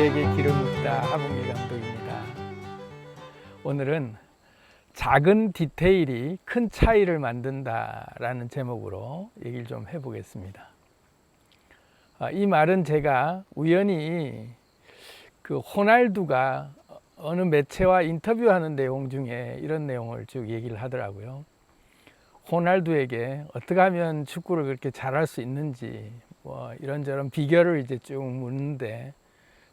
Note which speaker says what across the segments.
Speaker 1: 우리에게 기름 붓다. 하봉기 감독입니다. 오늘은 작은 디테일이 큰 차이를 만든다 라는 제목으로 얘기를 좀 해보겠습니다. 이 말은 제가 우연히 그 호날두가 어느 매체와 인터뷰하는 내용 중에 이런 내용을 쭉 얘기를 하더라고요. 호날두에게 어떻게 하면 축구를 그렇게 잘할 수 있는지 뭐 이런저런 비결을 이제 쭉 묻는데,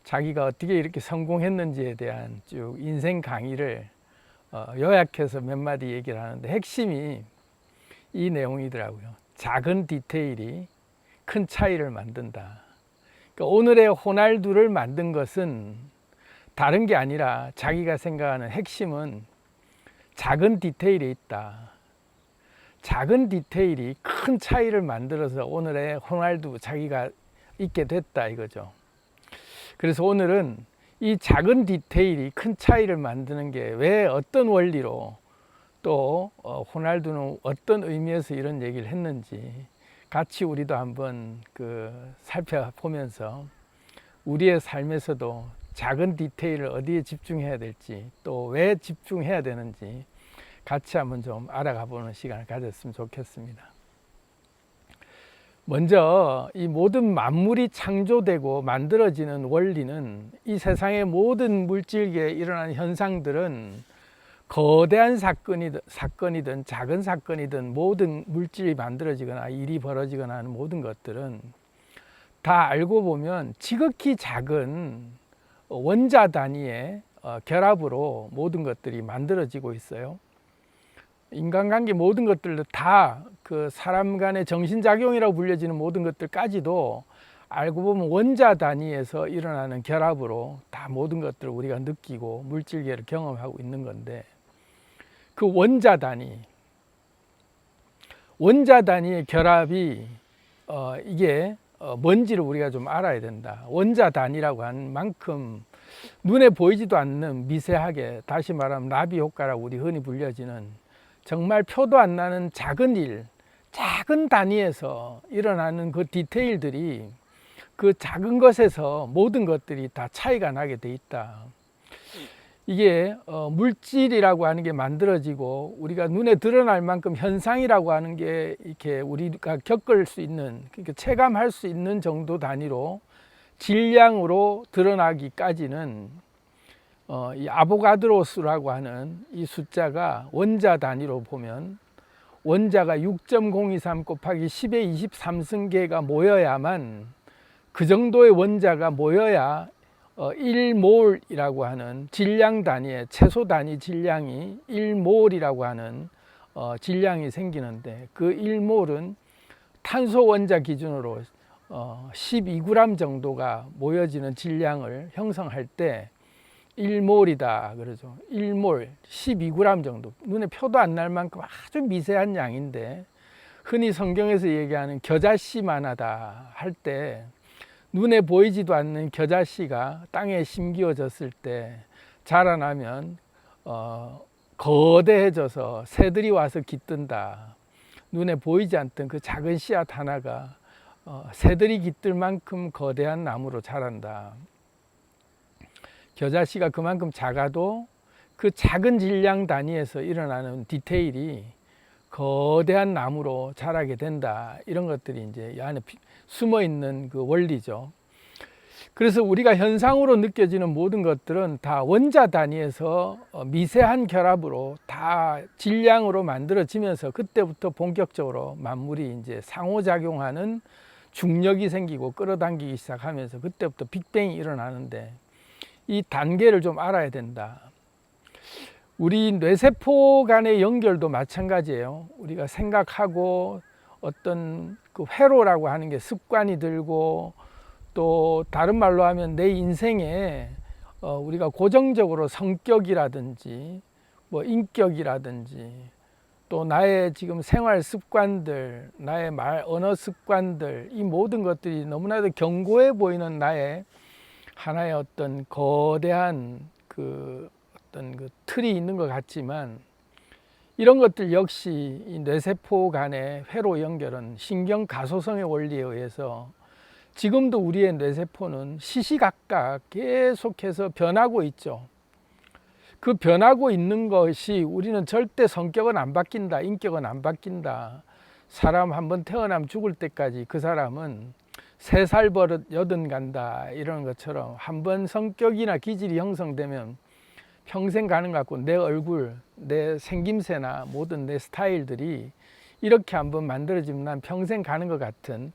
Speaker 1: 자기가 어떻게 이렇게 성공했는지에 대한 쭉 인생 강의를 요약해서 몇 마디 얘기를 하는데, 핵심이 이 내용이더라고요. 작은 디테일이 큰 차이를 만든다. 그러니까 오늘의 호날두를 만든 것은 다른 게 아니라 자기가 생각하는 핵심은 작은 디테일에 있다. 작은 디테일이 큰 차이를 만들어서 오늘의 호날두 자기가 있게 됐다 이거죠. 그래서 오늘은 이 작은 디테일이 큰 차이를 만드는 게 왜, 어떤 원리로, 또 호날두는 어떤 의미에서 이런 얘기를 했는지 같이 우리도 한번 살펴보면서 우리의 삶에서도 작은 디테일을 어디에 집중해야 될지, 또 왜 집중해야 되는지 같이 한번 좀 알아가 보는 시간을 가졌으면 좋겠습니다. 먼저 이 모든 만물이 창조되고 만들어지는 원리는, 이 세상의 모든 물질계에 일어나는 현상들은 거대한 사건이든 작은 사건이든 모든 물질이 만들어지거나 일이 벌어지거나 하는 모든 것들은 다 알고 보면 지극히 작은 원자 단위의 결합으로 모든 것들이 만들어지고 있어요. 인간관계 모든 것들도 다 그 사람 간의 정신작용이라고 불려지는 모든 것들까지도 알고 보면 원자 단위에서 일어나는 결합으로 다 모든 것들을 우리가 느끼고 물질계를 경험하고 있는 건데, 그 원자 단위의 결합이 이게 뭔지를 우리가 좀 알아야 된다. 원자 단위라고 하는 만큼 눈에 보이지도 않는 미세하게, 다시 말하면 나비 효과라고 우리 흔히 불려지는 정말 표도 안 나는 작은 일, 작은 단위에서 일어나는 그 디테일들이, 그 작은 것에서 모든 것들이 다 차이가 나게 돼 있다. 이게 물질이라고 하는 게 만들어지고 우리가 눈에 드러날 만큼 현상이라고 하는 게 이렇게 우리가 겪을 수 있는, 그러니까 체감할 수 있는 정도 단위로 질량으로 드러나기까지는 이 아보가드로수라고 하는 이 숫자가 원자 단위로 보면 원자가 6.023 곱하기 10의 23승계가 모여야만, 그 정도의 원자가 모여야 1몰이라고 하는 질량 단위의 최소 단위 질량이 1몰이라고 하는 질량이 생기는데, 그 1몰은 탄소 원자 기준으로 12g 정도가 모여지는 질량을 형성할 때 1몰이다 그러죠. 1몰 12g 정도, 눈에 표도 안 날 만큼 아주 미세한 양인데, 흔히 성경에서 얘기하는 겨자씨만하다 할 때, 눈에 보이지도 않는 겨자씨가 땅에 심기어졌을 때 자라나면 거대해져서 새들이 와서 깃든다. 눈에 보이지 않던 그 작은 씨앗 하나가 새들이 깃들 만큼 거대한 나무로 자란다. 겨자씨가 그만큼 작아도 그 작은 질량 단위에서 일어나는 디테일이 거대한 나무로 자라게 된다. 이런 것들이 이제 이 안에 숨어 있는 그 원리죠. 그래서 우리가 현상으로 느껴지는 모든 것들은 다 원자 단위에서 미세한 결합으로 다 질량으로 만들어지면서, 그때부터 본격적으로 만물이 이제 상호작용하는 중력이 생기고 끌어당기기 시작하면서 그때부터 빅뱅이 일어나는데, 이 단계를 좀 알아야 된다. 우리 뇌세포 간의 연결도 마찬가지예요. 우리가 생각하고 어떤 그 회로라고 하는 게 습관이 들고, 또 다른 말로 하면 내 인생에 우리가 고정적으로 성격이라든지 뭐 인격이라든지 또 나의 지금 생활 습관들, 나의 언어 습관들, 이 모든 것들이 너무나도 견고해 보이는 나의 하나의 어떤 거대한 어떤 그 틀이 있는 것 같지만, 이런 것들 역시 이 뇌세포 간의 회로 연결은 신경 가소성의 원리에 의해서 지금도 우리의 뇌세포는 시시각각 계속해서 변하고 있죠. 그 변하고 있는 것이 우리는 절대 성격은 안 바뀐다, 인격은 안 바뀐다. 사람 한번 태어나면 죽을 때까지 그 사람은 3살 버릇 80 간다 이러는 것처럼 한번 성격이나 기질이 형성되면 평생 가는 것 같고, 내 얼굴, 내 생김새나 모든 내 스타일들이 이렇게 한번 만들어지면 난 평생 가는 것 같은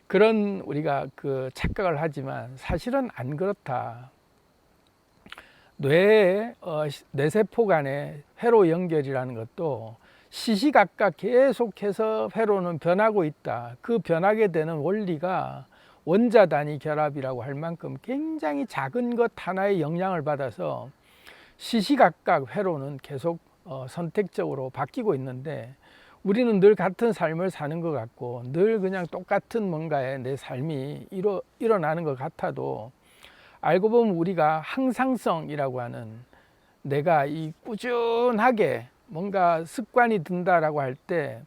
Speaker 1: 그런 우리가 그 착각을 하지만 사실은 안 그렇다. 뇌의 뇌세포 간의 회로 연결이라는 것도 시시각각 계속해서 회로는 변하고 있다. 그 변하게 되는 원리가 원자 단위 결합이라고 할 만큼 굉장히 작은 것 하나의 영향을 받아서 시시각각 회로는 계속 선택적으로 바뀌고 있는데, 우리는 늘 같은 삶을 사는 것 같고 늘 그냥 똑같은 뭔가에 내 삶이 일어나는 것 같아도, 알고 보면 우리가 항상성이라고 하는, 내가 이 꾸준하게 뭔가 습관이 든다라고 할 때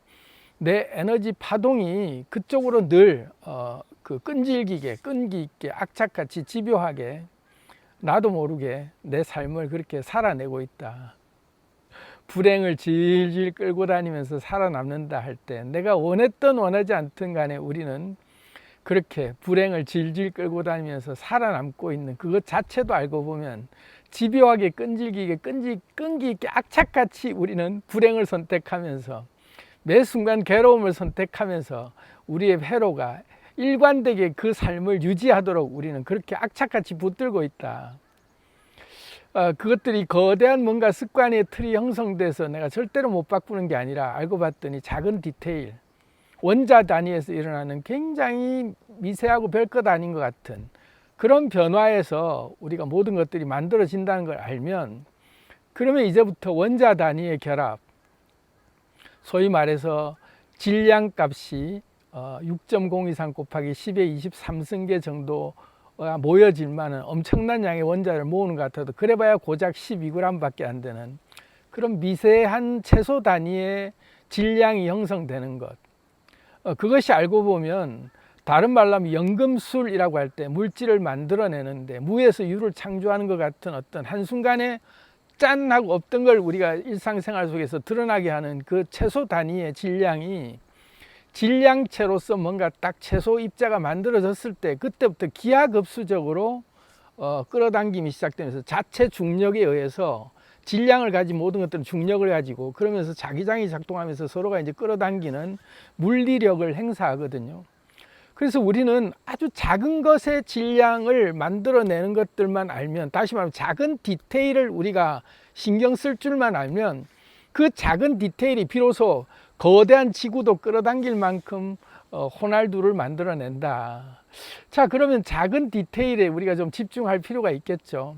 Speaker 1: 내 에너지 파동이 그쪽으로 늘 그 끈질기게, 끈기 있게, 악착같이 집요하게 나도 모르게 내 삶을 그렇게 살아내고 있다. 불행을 질질 끌고 다니면서 살아남는다 할 때, 내가 원했든 원하지 않든 간에 우리는 그렇게 불행을 질질 끌고 다니면서 살아남고 있는 그것 자체도 알고 보면 집요하게, 끈질기게, 끈기 있게 악착같이 우리는 불행을 선택하면서 매 순간 괴로움을 선택하면서 우리의 회로가 일관되게 그 삶을 유지하도록 우리는 그렇게 악착같이 붙들고 있다. 그것들이 거대한 뭔가 습관의 틀이 형성돼서 내가 절대로 못 바꾸는 게 아니라, 알고 봤더니 작은 디테일, 원자 단위에서 일어나는 굉장히 미세하고 별것 아닌 것 같은 그런 변화에서 우리가 모든 것들이 만들어진다는 걸 알면, 그러면 이제부터 원자 단위의 결합, 소위 말해서 질량값이 6.023 곱하기 10의 23승계 정도 모여질 만한 엄청난 양의 원자를 모으는 것 같아도 그래봐야 고작 12g 밖에 안 되는 그런 미세한 채소 단위의 질량이 형성되는 것, 그것이 알고 보면 다른 말로 하면 연금술이라고 할 때 물질을 만들어내는데 무에서 유를 창조하는 것 같은 어떤 한순간에 짠 하고 없던 걸 우리가 일상생활 속에서 드러나게 하는 그 채소 단위의 질량이 질량체로서 뭔가 딱 채소 입자가 만들어졌을 때 그때부터 기하급수적으로 끌어당김이 시작되면서 자체 중력에 의해서 질량을 가진 모든 것들은 중력을 가지고, 그러면서 자기장이 작동하면서 서로가 이제 끌어당기는 물리력을 행사하거든요. 그래서 우리는 아주 작은 것의 질량을 만들어내는 것들만 알면, 다시 말하면 작은 디테일을 우리가 신경 쓸 줄만 알면 그 작은 디테일이 비로소 거대한 지구도 끌어당길 만큼 호날두를 만들어낸다. 자, 그러면 작은 디테일에 우리가 좀 집중할 필요가 있겠죠.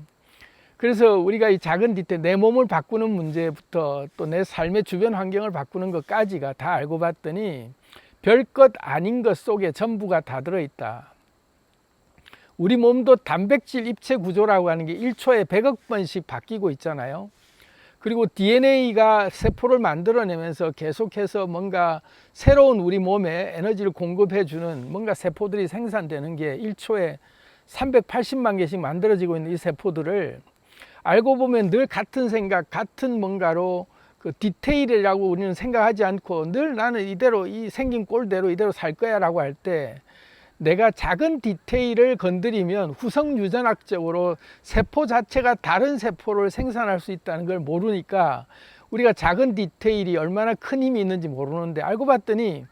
Speaker 1: 그래서 우리가 이 작은 디테일, 내 몸을 바꾸는 문제부터 또 내 삶의 주변 환경을 바꾸는 것까지가 다 알고 봤더니 별것 아닌 것 속에 전부가 다 들어있다. 우리 몸도 단백질 입체 구조라고 하는 게 1초에 100억 번씩 바뀌고 있잖아요. 그리고 DNA가 세포를 만들어내면서 계속해서 뭔가 새로운 우리 몸에 에너지를 공급해주는 뭔가 세포들이 생산되는 게 1초에 380만 개씩 만들어지고 있는 이 세포들을 알고 보면 늘 같은 생각, 같은 뭔가로 그 디테일이라고 우리는 생각하지 않고 늘 나는 이대로 이 생긴 꼴대로 이대로 살 거야 라고 할 때, 내가 작은 디테일을 건드리면 후성 유전학적으로 세포 자체가 다른 세포를 생산할 수 있다는 걸 모르니까 우리가 작은 디테일이 얼마나 큰 힘이 있는지 모르는데, 알고 봤더니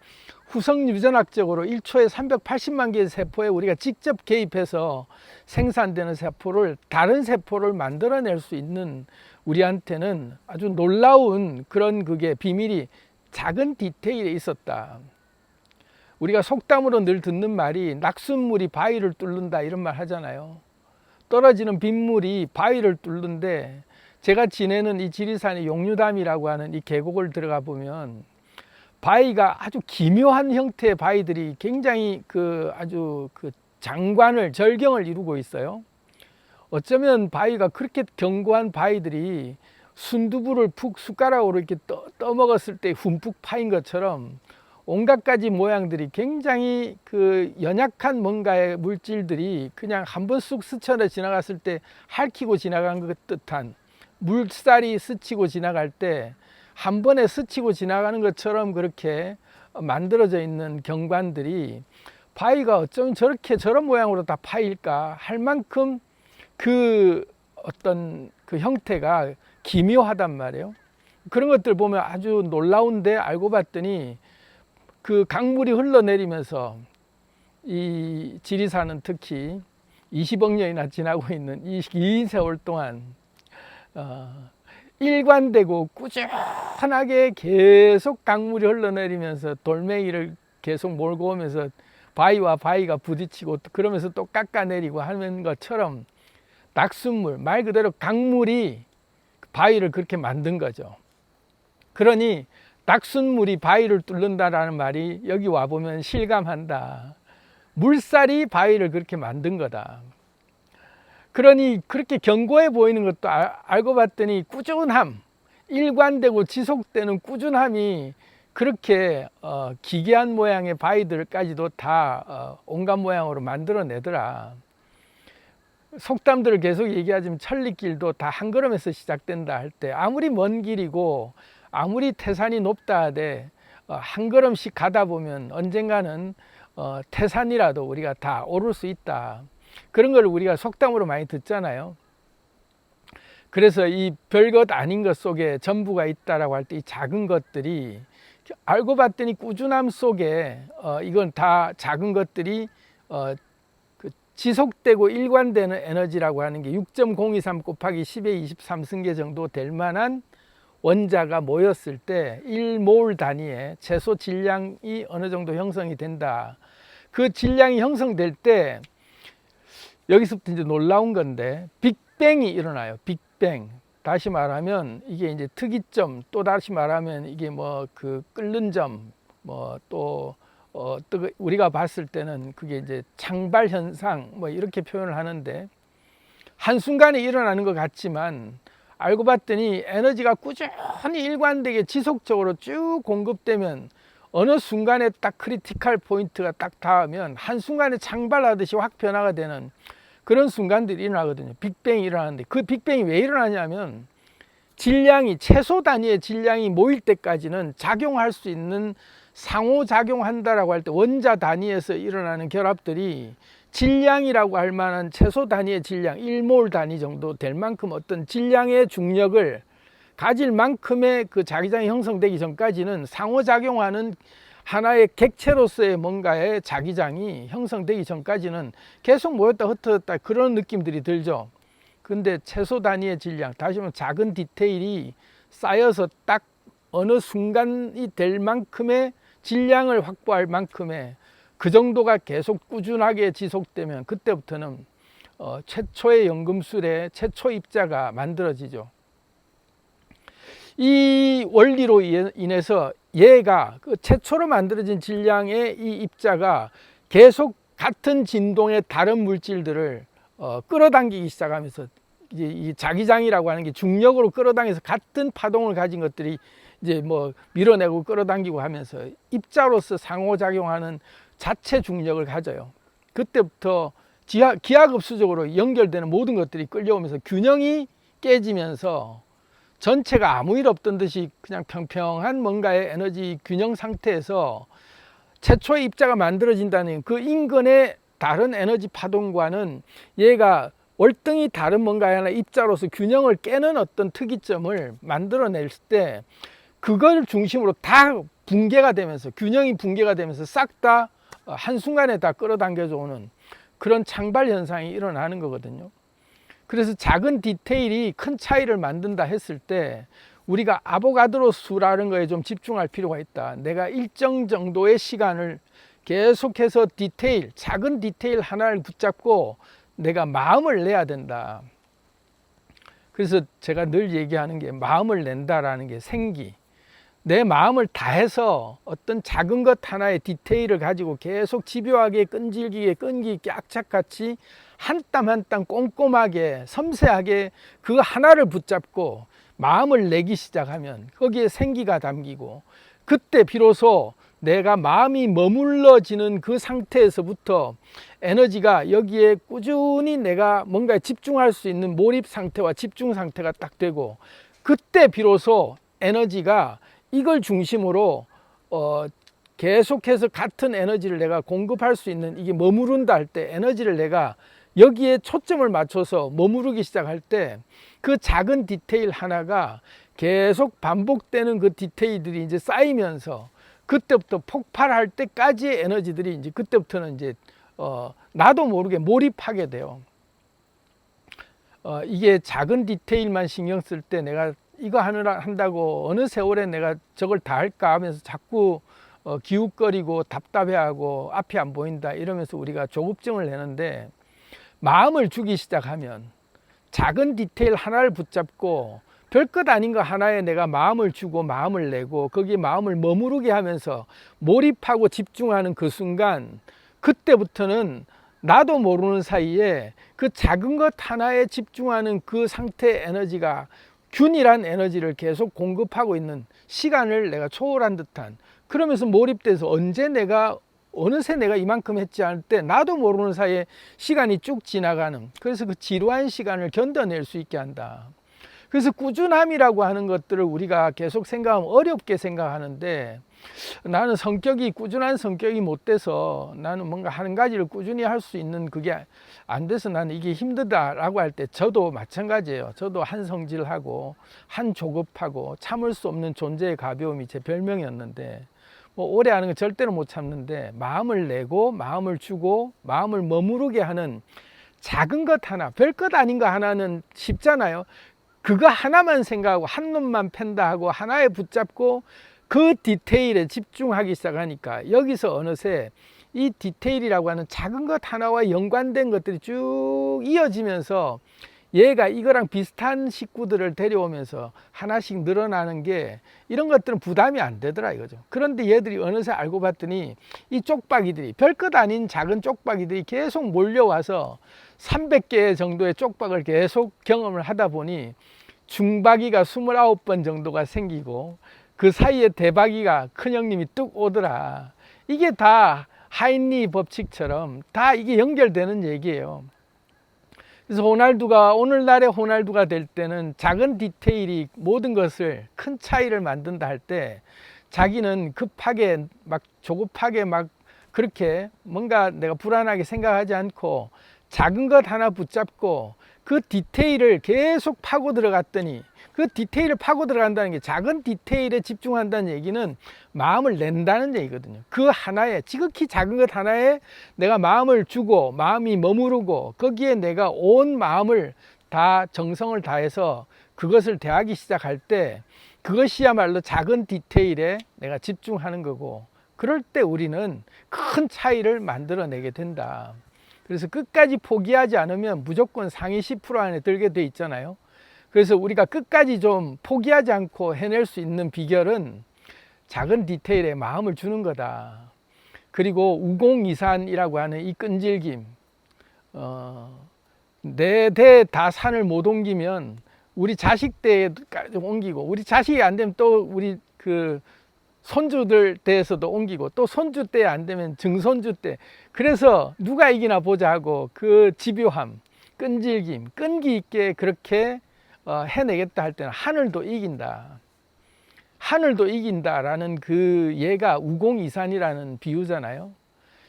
Speaker 1: 후성 유전학적으로 1초에 380만 개의 세포에 우리가 직접 개입해서 생산되는 세포를, 다른 세포를 만들어낼 수 있는 우리한테는 아주 놀라운 그런 그게 비밀이 작은 디테일에 있었다. 우리가 속담으로 늘 듣는 말이 낙숫물이 바위를 뚫는다 이런 말 하잖아요. 떨어지는 빗물이 바위를 뚫는데, 제가 지내는 이 지리산의 용류담이라고 하는 이 계곡을 들어가 보면 바위가 아주 기묘한 형태의 바위들이 굉장히 아주 장관을, 절경을 이루고 있어요. 어쩌면 바위가 그렇게 견고한 바위들이 순두부를 푹 숟가락으로 이렇게 떠먹었을 때 흠뿍 파인 것처럼 온갖 가지 모양들이 굉장히 그 연약한 뭔가의 물질들이 그냥 한번 쑥 스쳐져 지나갔을 때 핥히고 지나간 것 뜻한, 물살이 스치고 지나갈 때 한 번에 스치고 지나가는 것처럼 그렇게 만들어져 있는 경관들이 바위가 어쩌면 저렇게 저런 모양으로 다 파일까 할 만큼 그 어떤 그 형태가 기묘하단 말이에요. 그런 것들 보면 아주 놀라운데, 알고 봤더니 그 강물이 흘러내리면서 이 지리산은 특히 20억 년이나 지나고 있는 이 긴 세월 동안 일관되고 꾸준하게 계속 강물이 흘러내리면서 돌멩이를 계속 몰고 오면서 바위와 바위가 부딪히고 그러면서 또 깎아내리고 하는 것처럼 낙숫물, 말 그대로 강물이 바위를 그렇게 만든 거죠. 그러니 낙숫물이 바위를 뚫는다라는 말이 여기 와보면 실감한다. 물살이 바위를 그렇게 만든 거다. 그러니 그렇게 견고해 보이는 것도 알고 봤더니 꾸준함, 일관되고 지속되는 꾸준함이 그렇게 기괴한 모양의 바위들까지도 다 온갖 모양으로 만들어내더라. 속담들을 계속 얘기하자면 천리길도 다 한 걸음에서 시작된다 할 때, 아무리 먼 길이고 아무리 태산이 높다 하되 한 걸음씩 가다 보면 언젠가는 태산이라도 우리가 다 오를 수 있다. 그런 걸 우리가 속담으로 많이 듣잖아요. 그래서 이 별것 아닌 것 속에 전부가 있다라고 할 때 이 작은 것들이 알고 봤더니 꾸준함 속에 이건 다 작은 것들이 그 지속되고 일관되는 에너지라고 하는 게 6.023 곱하기 10의 23승계 정도 될 만한 원자가 모였을 때 1몰 단위의 최소 질량이 어느 정도 형성이 된다. 그 질량이 형성될 때 여기서부터 이제 놀라운 건데 빅뱅이 일어나요. 빅뱅. 다시 말하면 이게 이제 특이점, 또 다시 말하면 이게 뭐 그 끓는 점, 뭐 또 우리가 봤을 때는 그게 이제 창발 현상 뭐 이렇게 표현을 하는데, 한순간에 일어나는 것 같지만 알고 봤더니 에너지가 꾸준히 일관되게 지속적으로 쭉 공급되면 어느 순간에 딱 크리티컬 포인트가 딱 닿으면 한순간에 창발하듯이 확 변화가 되는 그런 순간들이 일어나거든요. 빅뱅이 일어나는데, 그 빅뱅이 왜 일어나냐면 질량이, 최소 단위의 질량이 모일 때까지는 작용할 수 있는, 상호작용한다라고 할 때 원자 단위에서 일어나는 결합들이 질량이라고 할 만한 최소 단위의 질량 1몰 단위 정도 될 만큼 어떤 질량의 중력을 가질 만큼의 그 자기장이 형성되기 전까지는 상호작용하는 하나의 객체로서의 뭔가의 자기장이 형성되기 전까지는 계속 모였다 흩어졌다 그런 느낌들이 들죠. 근데 최소 단위의 질량, 다시 말하면 작은 디테일이 쌓여서 딱 어느 순간이 될 만큼의 질량을 확보할 만큼의 그 정도가 계속 꾸준하게 지속되면 그때부터는 최초의 연금술의 최초 입자가 만들어지죠. 이 원리로 인해서 얘가 그 최초로 만들어진 질량의 이 입자가 계속 같은 진동의 다른 물질들을 끌어당기기 시작하면서, 이제 이 자기장이라고 하는 게 중력으로 끌어당겨서 같은 파동을 가진 것들이 이제 뭐 밀어내고 끌어당기고 하면서 입자로서 상호작용하는 자체 중력을 가져요. 그때부터 기하급수적으로 연결되는 모든 것들이 끌려오면서 균형이 깨지면서 전체가 아무 일 없던 듯이 그냥 평평한 뭔가의 에너지 균형 상태에서 최초의 입자가 만들어진다는 그 인근의 다른 에너지 파동과는 얘가 월등히 다른 뭔가 하나 입자로서 균형을 깨는 어떤 특이점을 만들어낼 때 그걸 중심으로 다 붕괴가 되면서, 균형이 붕괴가 되면서 싹 다 한순간에 다 끌어당겨져 오는 그런 창발 현상이 일어나는 거거든요. 그래서 작은 디테일이 큰 차이를 만든다 했을 때 우리가 아보가드로 수라는 거에 좀 집중할 필요가 있다. 내가 일정 정도의 시간을 계속해서 디테일, 작은 디테일 하나를 붙잡고 내가 마음을 내야 된다. 그래서 제가 늘 얘기하는 게 마음을 낸다라는 게 생기. 내 마음을 다해서 어떤 작은 것 하나의 디테일을 가지고 계속 집요하게 끈질기게 끈기 있게 악착같이 한 땀 한 땀 꼼꼼하게 섬세하게 그 하나를 붙잡고 마음을 내기 시작하면 거기에 생기가 담기고, 그때 비로소 내가 마음이 머물러지는 그 상태에서부터 에너지가 여기에 꾸준히 내가 뭔가에 집중할 수 있는 몰입 상태와 집중 상태가 딱 되고, 그때 비로소 에너지가 이걸 중심으로 계속해서 같은 에너지를 내가 공급할 수 있는, 이게 머무른다 할 때 에너지를 내가 여기에 초점을 맞춰서 머무르기 시작할 때 그 작은 디테일 하나가 계속 반복되는 그 디테일들이 이제 쌓이면서 그때부터 폭발할 때까지의 에너지들이 이제 그때부터는 이제 나도 모르게 몰입하게 돼요. 이게 작은 디테일만 신경 쓸 때 내가 이거 한다고 어느 세월에 내가 저걸 다 할까 하면서 자꾸 기웃거리고 답답해하고 앞이 안 보인다 이러면서 우리가 조급증을 내는데, 마음을 주기 시작하면 작은 디테일 하나를 붙잡고 별것 아닌 거 하나에 내가 마음을 주고 마음을 내고 거기에 마음을 머무르게 하면서 몰입하고 집중하는 그 순간, 그때부터는 나도 모르는 사이에 그 작은 것 하나에 집중하는 그 상태의 에너지가 균일한 에너지를 계속 공급하고 있는 시간을 내가 초월한 듯한, 그러면서 몰입돼서 어느새 내가 이만큼 했지 않을 때 나도 모르는 사이에 시간이 쭉 지나가는, 그래서 그 지루한 시간을 견뎌낼 수 있게 한다. 그래서 꾸준함이라고 하는 것들을 우리가 계속 생각하면 어렵게 생각하는데, 나는 성격이 꾸준한 성격이 못 돼서 나는 뭔가 한 가지를 꾸준히 할 수 있는 그게 안 돼서 나는 이게 힘들다라고 할 때 저도 마찬가지예요. 저도 한성질하고 한조급하고 참을 수 없는 존재의 가벼움이 제 별명이었는데, 뭐 오래 하는 거 절대로 못 참는데 마음을 내고 마음을 주고 마음을 머무르게 하는 작은 것 하나, 별것 아닌 거 하나는 쉽잖아요. 그거 하나만 생각하고 한 놈만 팬다 하고 하나에 붙잡고 그 디테일에 집중하기 시작하니까 여기서 어느새 이 디테일이라고 하는 작은 것 하나와 연관된 것들이 쭉 이어지면서 얘가 이거랑 비슷한 식구들을 데려오면서 하나씩 늘어나는 게, 이런 것들은 부담이 안 되더라 이거죠. 그런데 얘들이 어느새 알고 봤더니 이 쪽박이들이, 별것 아닌 작은 쪽박이들이 계속 몰려와서 300개 정도의 쪽박을 계속 경험을 하다 보니 중박이가 29번 정도가 생기고 그 사이에 대박이가 큰형님이 뚝 오더라. 이게 다 하인리 법칙처럼 다 이게 연결되는 얘기예요. 그래서 호날두가, 오늘날의 호날두가 될 때는 작은 디테일이 모든 것을 큰 차이를 만든다 할 때, 자기는 급하게 막 조급하게 막 그렇게 뭔가 내가 불안하게 생각하지 않고 작은 것 하나 붙잡고 그 디테일을 계속 파고 들어갔더니, 그 디테일을 파고 들어간다는 게, 작은 디테일에 집중한다는 얘기는 마음을 낸다는 얘기거든요. 그 하나에, 지극히 작은 것 하나에 내가 마음을 주고 마음이 머무르고 거기에 내가 온 마음을 다, 정성을 다해서 그것을 대하기 시작할 때, 그것이야말로 작은 디테일에 내가 집중하는 거고, 그럴 때 우리는 큰 차이를 만들어내게 된다. 그래서 끝까지 포기하지 않으면 무조건 상위 10% 안에 들게 돼 있잖아요. 그래서 우리가 끝까지 좀 포기하지 않고 해낼 수 있는 비결은 작은 디테일에 마음을 주는 거다. 그리고 우공이산이라고 하는 이 끈질김, 내 대 다 산을 못 옮기면 우리 자식 때까지 옮기고, 우리 자식이 안 되면 또 우리 그 손주들 때에서도 옮기고, 또 손주 때 안 되면 증손주 때. 그래서 누가 이기나 보자 하고 그 집요함, 끈질김, 끈기 있게 그렇게 해내겠다 할 때는 하늘도 이긴다. 하늘도 이긴다라는 그 예가 우공이산이라는 비유잖아요.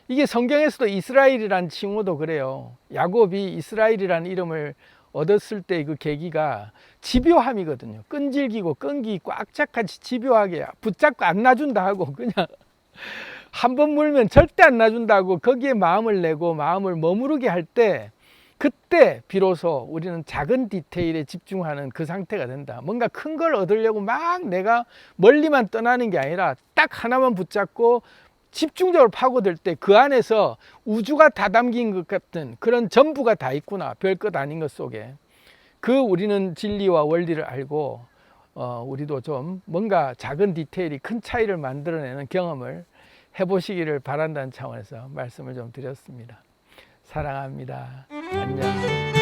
Speaker 1: 이게 성경에서도 이스라엘이라는 칭호도 그래요. 야곱이 이스라엘이라는 이름을 얻었을 때 그 계기가 집요함이거든요. 끈질기고 끈기 꽉 차같이 집요하게 붙잡고 안 놔준다 하고, 그냥 한 번 물면 절대 안 놔준다고 거기에 마음을 내고 마음을 머무르게 할 때, 그때 비로소 우리는 작은 디테일에 집중하는 그 상태가 된다. 뭔가 큰 걸 얻으려고 막 내가 멀리만 떠나는 게 아니라 딱 하나만 붙잡고 집중적으로 파고들 때 그 안에서 우주가 다 담긴 것 같은 그런 전부가 다 있구나. 별것 아닌 것 속에. 그 우리는 진리와 원리를 알고 우리도 좀 뭔가 작은 디테일이 큰 차이를 만들어내는 경험을 해보시기를 바란다는 차원에서 말씀을 좀 드렸습니다. 사랑합니다. 안녕.